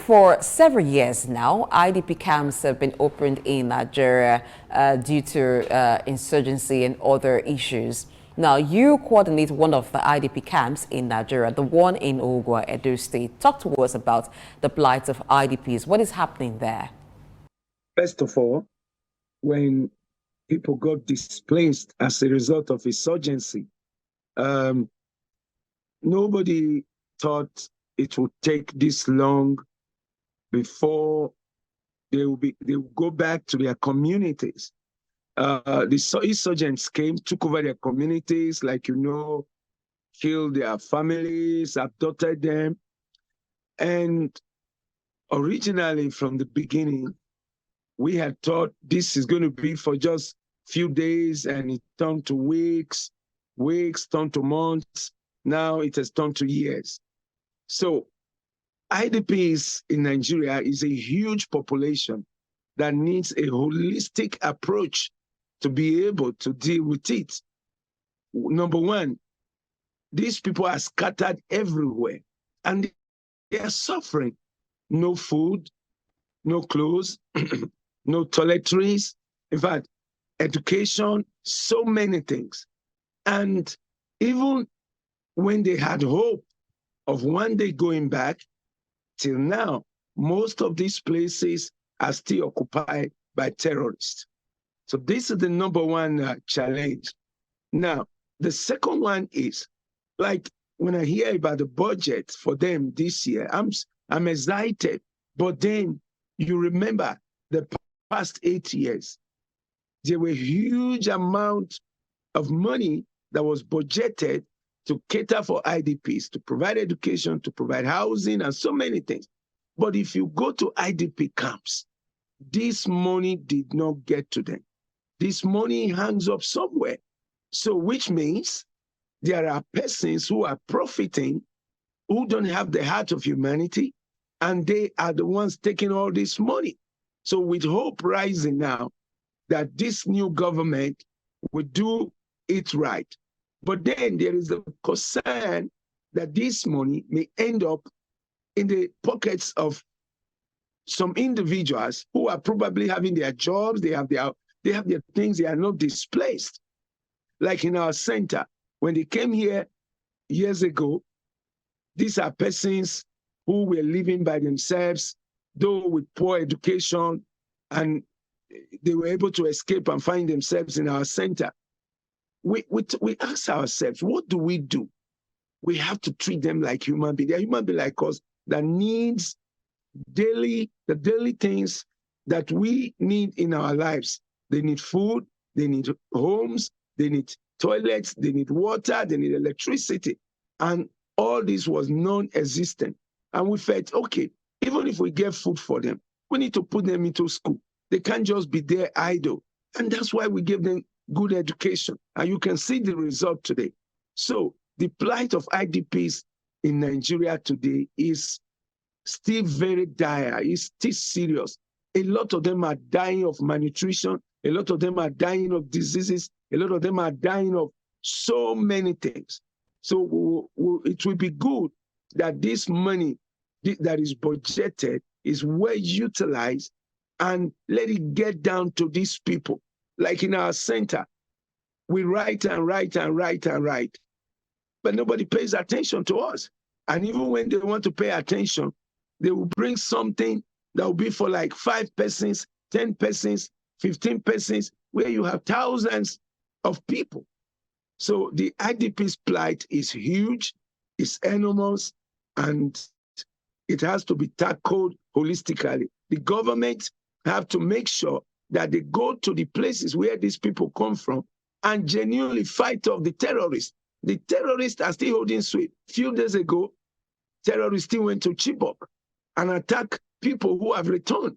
For several years now, IDP camps have been opened in Nigeria due to insurgency and other issues. Now, you coordinate one of the IDP camps in Nigeria, the one in Ogwa, Edo State. Talk to us about the plight of IDPs. What is happening there? First of all, when people got displaced as a result of insurgency, nobody thought it would take this long before they will go back to their communities. The insurgents came, took over their communities, like killed their families, abducted them. And originally, from the beginning, we had thought this is going to be for just a few days, and it turned to weeks, turned to months. Now it has turned to years. So IDPs in Nigeria is a huge population that needs a holistic approach to be able to deal with it. Number one, these people are scattered everywhere and they are suffering. No food, no clothes, no toiletries. In fact, education, so many things. And even when they had hope of one day going back, till now, most of these places are still occupied by terrorists. So this is the number one challenge. Now, the second one is, like when I hear about the budget for them this year, I'm excited. But then you remember the past 8 years, there were huge amount of money that was budgeted to cater for IDPs, to provide education, to provide housing, and so many things. But if you go to IDP camps, this money did not get to them. This money hangs up somewhere. So which means there are persons who are profiting, who don't have the heart of humanity, and they are the ones taking all this money. So with hope rising now that this new government will do it right. But then there is a concern that this money may end up in the pockets of some individuals who are probably having their jobs, they have their things, they are not displaced. Like in our center, when they came here years ago, these are persons who were living by themselves, though with poor education, and they were able to escape and find themselves in our center. We ask ourselves, what do? We have to treat them like human beings. They're human beings like us that needs the daily things that we need in our lives. They need food, they need homes, they need toilets, they need water, they need electricity. And all this was non-existent. And we felt, okay, even if we get food for them, we need to put them into school. They can't just be there idle. And that's why we give them good education. And you can see the result today. So the plight of IDPs in Nigeria today is still very dire. It's still serious. A lot of them are dying of malnutrition. A lot of them are dying of diseases. A lot of them are dying of so many things. So it will be good that this money that is budgeted is well utilized and let it get down to these people. Like in our center, we write and write and write and write, but nobody pays attention to us. And even when they want to pay attention, they will bring something that will be for like 5 persons, 10 persons, 15 persons, where you have thousands of people. So the IDP's plight is huge, it's enormous, and it has to be tackled holistically. The government have to make sure that they go to the places where these people come from and genuinely fight off the terrorists. The terrorists are still holding sweet. A few days ago, terrorists still went to Chibok and attacked people who have returned,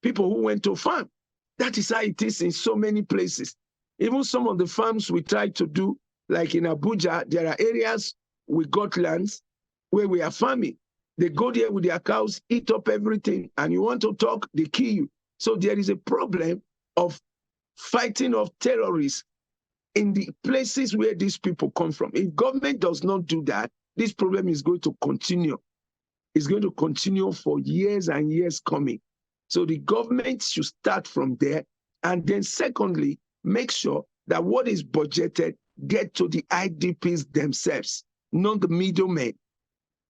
people who went to farm. That is how it is in so many places. Even some of the farms we try to do, like in Abuja, there are areas we got lands where we are farming. They go there with their cows, eat up everything, and you want to talk, they kill you. So there is a problem of fighting off terrorists in the places where these people come from. If government does not do that, this problem is going to continue. is going to continue for years and years coming. So the government should start from there. And then secondly, make sure that what is budgeted get to the IDPs themselves, not the middlemen.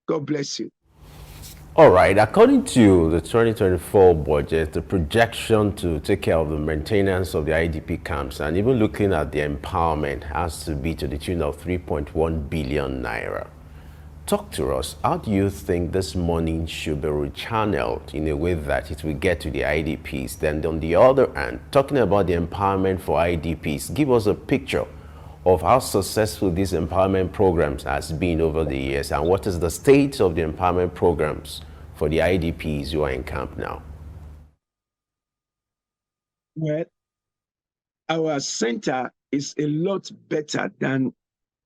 God bless you. All right, according to the 2024 budget, the projection to take care of the maintenance of the IDP camps and even looking at the empowerment has to be to the tune of 3.1 billion naira. Talk to us. How do you think this money should be rechanneled in a way that it will get to the IDPs? Then on the other hand, talking about the empowerment for IDPs, give us a picture of how successful these empowerment programs has been over the years, and what is the state of the empowerment programs for the IDPs who are in camp now? Well, our center is a lot better than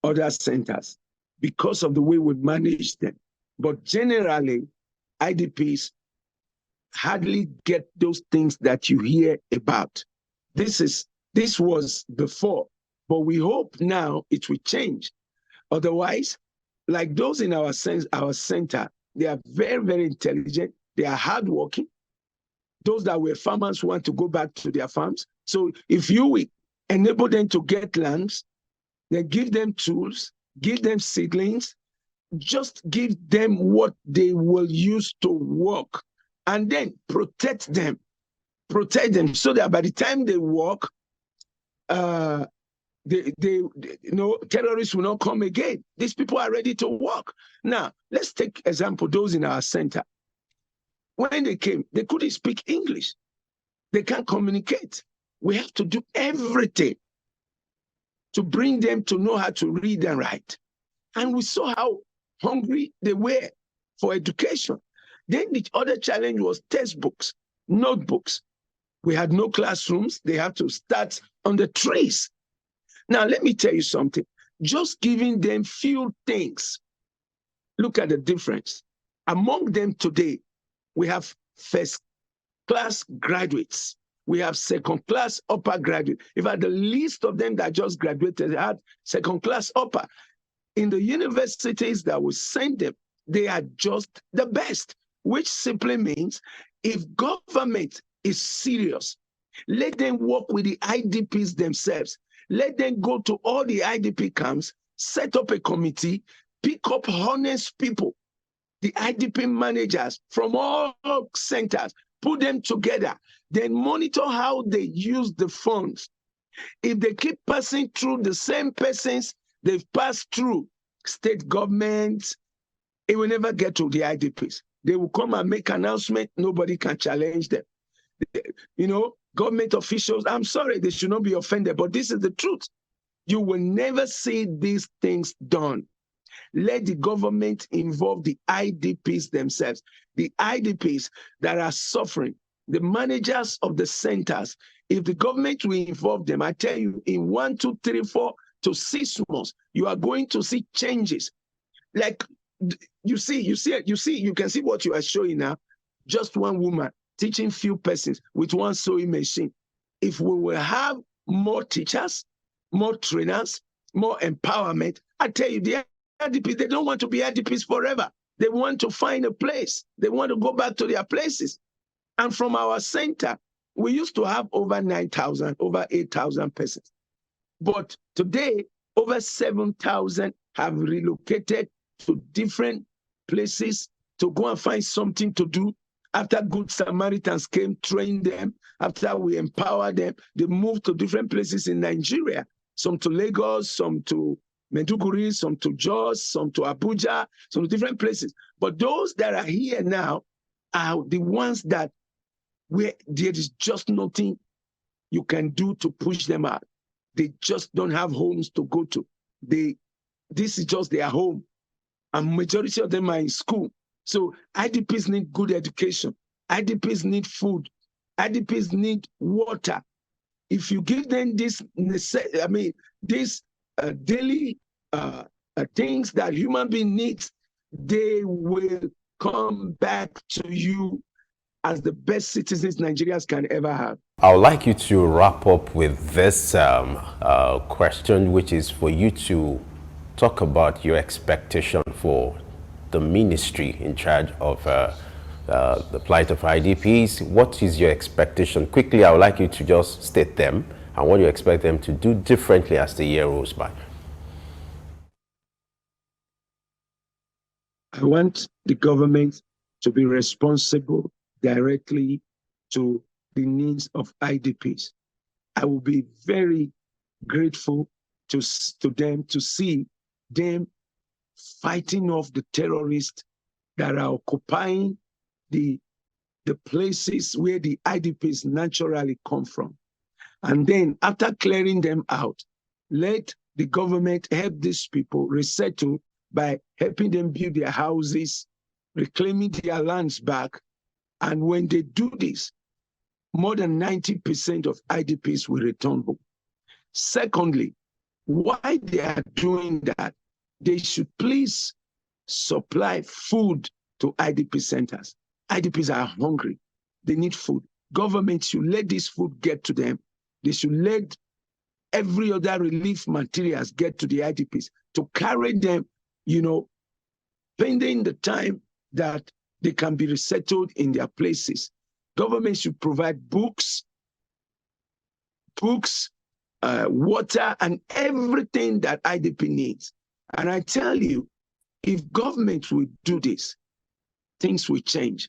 other centers because of the way we manage them. But generally, IDPs hardly get those things that you hear about. This was before. But we hope now it will change. Otherwise, like those in our center, they are very, very intelligent. They are hardworking. Those that were farmers want to go back to their farms. So if you enable them to get lands, then give them tools, give them seedlings, just give them what they will use to work, and then protect them so that by the time they work, terrorists will not come again. These people are ready to work. Now, let's take example, those in our center. When they came, they couldn't speak English. They can't communicate. We have to do everything to bring them to know how to read and write. And we saw how hungry they were for education. Then the other challenge was textbooks, notebooks. We had no classrooms. They have to start on the trees. Now, let me tell you something. Just giving them few things. Look at the difference. Among them today, we have first-class graduates. We have second-class upper graduate. In fact, the list of them that just graduated had second-class upper. In the universities that we send them, they are just the best, which simply means if government is serious, let them work with the IDPs themselves. Let them go to all the IDP camps, set up a committee, pick up honest people, the IDP managers from all centers, put them together, then monitor how they use the funds. If they keep passing through the same persons they've passed through, state governments, it will never get to the IDPs. They will come and make announcements, nobody can challenge them. Government officials, I'm sorry, they should not be offended, but this is the truth. You will never see these things done. Let the government involve the IDPs themselves, the IDPs that are suffering, the managers of the centers. If the government will involve them, I tell you, in 1, 2, 3, 4 to 6 months, you are going to see changes. Like you can see what you are showing now. Just one woman teaching few persons with one sewing machine. If we will have more teachers, more trainers, more empowerment, I tell you, the IDPs, they don't want to be IDPs forever. They want to find a place. They want to go back to their places. And from our center, we used to have over 9,000, over 8,000 persons. But today, over 7,000 have relocated to different places to go and find something to do. After Good Samaritans came, trained them, after we empowered them, they moved to different places in Nigeria, some to Lagos, some to Maiduguri, some to Jos, some to Abuja, some to different places. But those that are here now are the ones that where there is just nothing you can do to push them out. They just don't have homes to go to. This is just their home. And majority of them are in school. So IDPs need good education. IDPs need food. IDPs need water. If you give them these daily things that human being needs, they will come back to you as the best citizens Nigerians can ever have. I would like you to wrap up with this question, which is for you to talk about your expectation for the ministry in charge of the plight of IDPs. What is your expectation? Quickly, I would like you to just state them and what you expect them to do differently as the year goes by. I want the government to be responsible directly to the needs of IDPs. I will be very grateful to them to see them fighting off the terrorists that are occupying the places where the IDPs naturally come from. And then after clearing them out, let the government help these people resettle by helping them build their houses, reclaiming their lands back. And when they do this, more than 90% of IDPs will return home. Secondly, why they are doing that, they should please supply food to IDP centers. IDPs are hungry. They need food. Government should let this food get to them. They should let every other relief materials get to the IDPs to carry them, pending the time that they can be resettled in their places. Government should provide books, water, and everything that IDP needs. And I tell you, if government will do this, things will change.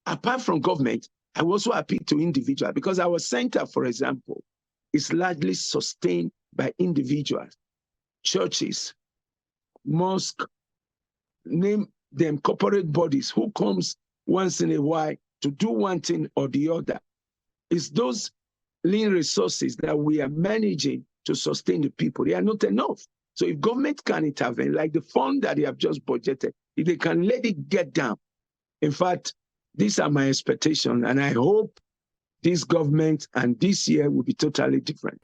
Apart from government, I also appeal to individuals because our center, for example, is largely sustained by individuals, churches, mosques, name them corporate bodies who comes once in a while to do one thing or the other. It's those lean resources that we are managing to sustain the people. They are not enough. So if government can intervene, like the fund that they have just budgeted, if they can let it get down. In fact, these are my expectations, and I hope this government and this year will be totally different.